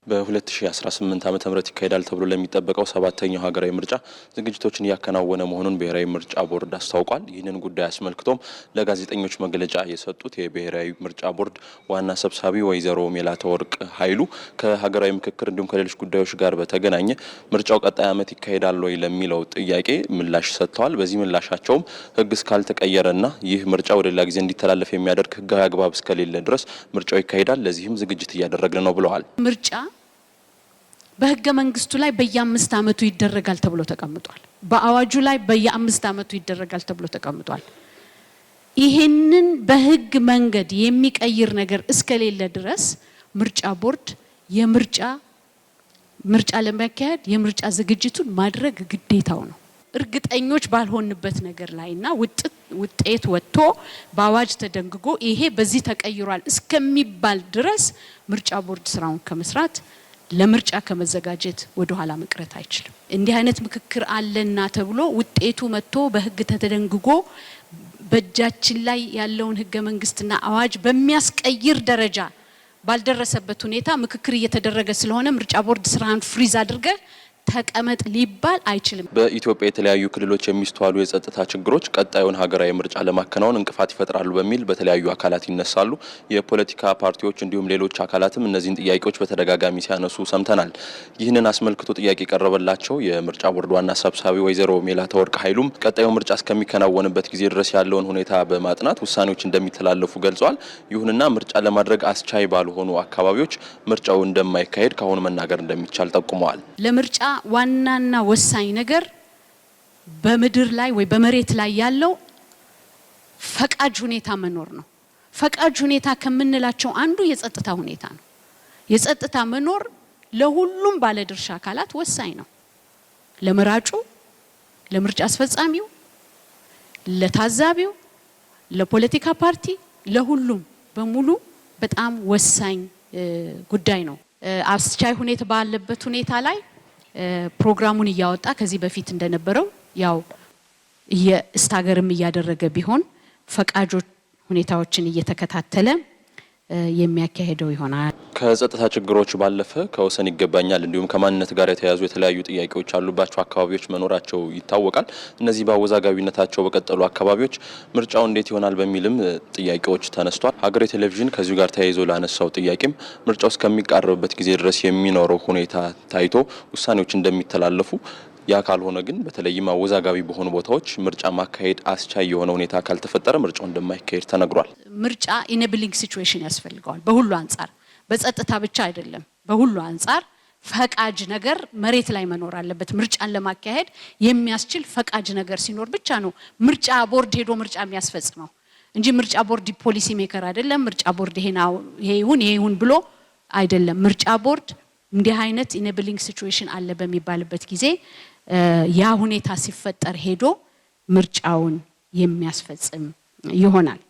በ2018 ዓመተ ምህረት ይካሄዳል ተብሎ ለሚጠበቀው ሰባተኛው ሀገራዊ ምርጫ ዝግጅቶችን ያከናወነ መሆኑን ብሔራዊ ምርጫ ቦርድ አስታውቋል። ይህንን ጉዳይ አስመልክቶም ለጋዜጠኞች መግለጫ የሰጡት የብሔራዊ ምርጫ ቦርድ ዋና ሰብሳቢ ወይዘሮ ሜላተወርቅ ኃይሉ ከሀገራዊ ምክክር እንዲሁም ከሌሎች ጉዳዮች ጋር በተገናኘ ምርጫው ቀጣይ ዓመት ይካሄዳል ወይ ለሚለው ጥያቄ ምላሽ ሰጥተዋል። በዚህ ምላሻቸውም ሕግ እስካልተቀየረና ይህ ምርጫ ወደ ሌላ ጊዜ እንዲተላለፍ የሚያደርግ ሕጋዊ አግባብ እስከሌለ ድረስ ምርጫው ይካሄዳል፣ ለዚህም ዝግጅት እያደረግን ነው ብለዋል። ምርጫ በህገ መንግስቱ ላይ በየ5 ዓመቱ ይደረጋል ተብሎ ተቀምጧል። በአዋጁ ላይ በየ5 ዓመቱ ይደረጋል ተብሎ ተቀምጧል። ይሄንን በህግ መንገድ የሚቀይር ነገር እስከሌለ ድረስ ምርጫ ቦርድ ምርጫ ለማካሄድ የምርጫ ዝግጅቱን ማድረግ ግዴታው ነው። እርግጠኞች ባልሆንበት ነገር ላይና ውጤት ወጥቶ በአዋጅ ተደንግጎ ይሄ በዚህ ተቀይሯል እስከሚባል ድረስ ምርጫ ቦርድ ስራውን ከመስራት ለምርጫ ከመዘጋጀት ወደ ኋላ መቅረት አይችልም። እንዲህ አይነት ምክክር አለና ተብሎ ውጤቱ መጥቶ በህግ ተደንግጎ በእጃችን ላይ ያለውን ህገ መንግስትና አዋጅ በሚያስቀይር ደረጃ ባልደረሰበት ሁኔታ ምክክር እየተደረገ ስለሆነ ምርጫ ቦርድ ስራን ፍሪዝ አድርገ ተቀመጥ ሊባል አይችልም። በኢትዮጵያ የተለያዩ ክልሎች የሚስተዋሉ የጸጥታ ችግሮች ቀጣዩን ሀገራዊ ምርጫ ለማከናወን እንቅፋት ይፈጥራሉ በሚል በተለያዩ አካላት ይነሳሉ። የፖለቲካ ፓርቲዎች እንዲሁም ሌሎች አካላትም እነዚህን ጥያቄዎች በተደጋጋሚ ሲያነሱ ሰምተናል። ይህንን አስመልክቶ ጥያቄ ቀረበላቸው የምርጫ ቦርድ ዋና ሰብሳቢ ወይዘሮ ሜላተወርቅ ኃይሉም ቀጣዩ ምርጫ እስከሚከናወንበት ጊዜ ድረስ ያለውን ሁኔታ በማጥናት ውሳኔዎች እንደሚተላለፉ ገልጸዋል። ይሁንና ምርጫ ለማድረግ አስቻይ ባልሆኑ አካባቢዎች ምርጫው እንደማይካሄድ ካሁኑ መናገር እንደሚቻል ጠቁመዋል። ለምርጫ ዋናና ወሳኝ ነገር በምድር ላይ ወይ በመሬት ላይ ያለው ፈቃጅ ሁኔታ መኖር ነው። ፈቃጅ ሁኔታ ከምንላቸው አንዱ የጸጥታ ሁኔታ ነው። የጸጥታ መኖር ለሁሉም ባለድርሻ አካላት ወሳኝ ነው። ለመራጩ፣ ለምርጫ አስፈጻሚው፣ ለታዛቢው፣ ለፖለቲካ ፓርቲ፣ ለሁሉም በሙሉ በጣም ወሳኝ ጉዳይ ነው። አስቻይ ሁኔታ ባለበት ሁኔታ ላይ ፕሮግራሙን እያወጣ ከዚህ በፊት እንደነበረው ያው የስታገርም እያደረገ ቢሆን ፈቃጆች ሁኔታዎችን እየተከታተለ የሚያካሄደው ይሆናል። ከጸጥታ ችግሮች ባለፈ ከወሰን ይገባኛል እንዲሁም ከማንነት ጋር የተያያዙ የተለያዩ ጥያቄዎች ያሉባቸው አካባቢዎች መኖራቸው ይታወቃል። እነዚህ በአወዛጋቢነታቸው በቀጠሉ አካባቢዎች ምርጫው እንዴት ይሆናል በሚልም ጥያቄዎች ተነስቷል። ሀገሬ ቴሌቪዥን ከዚሁ ጋር ተያይዞ ላነሳው ጥያቄም ምርጫው እስከሚቃረብበት ጊዜ ድረስ የሚኖረው ሁኔታ ታይቶ ውሳኔዎች እንደሚተላለፉ ያ ካልሆነ ግን በተለይም አወዛጋቢ በሆኑ ቦታዎች ምርጫ ማካሄድ አስቻይ የሆነ ሁኔታ ካልተፈጠረ ምርጫው እንደማይካሄድ ተነግሯል። ምርጫ ኢኔብሊንግ ሲቹዌሽን ያስፈልገዋል። በሁሉ አንጻር በጸጥታ ብቻ አይደለም፣ በሁሉ አንጻር ፈቃጅ ነገር መሬት ላይ መኖር አለበት። ምርጫን ለማካሄድ የሚያስችል ፈቃጅ ነገር ሲኖር ብቻ ነው ምርጫ ቦርድ ሄዶ ምርጫ የሚያስፈጽመው እንጂ ምርጫ ቦርድ ፖሊሲ ሜከር አይደለም። ምርጫ ቦርድ ይሄ ይሁን ብሎ አይደለም። ምርጫ ቦርድ እንዲህ አይነት ኢኔብሊንግ ሲቹዌሽን አለ በሚባልበት ጊዜ ያ ሁኔታ ሲፈጠር ሄዶ ምርጫውን የሚያስፈጽም ይሆናል።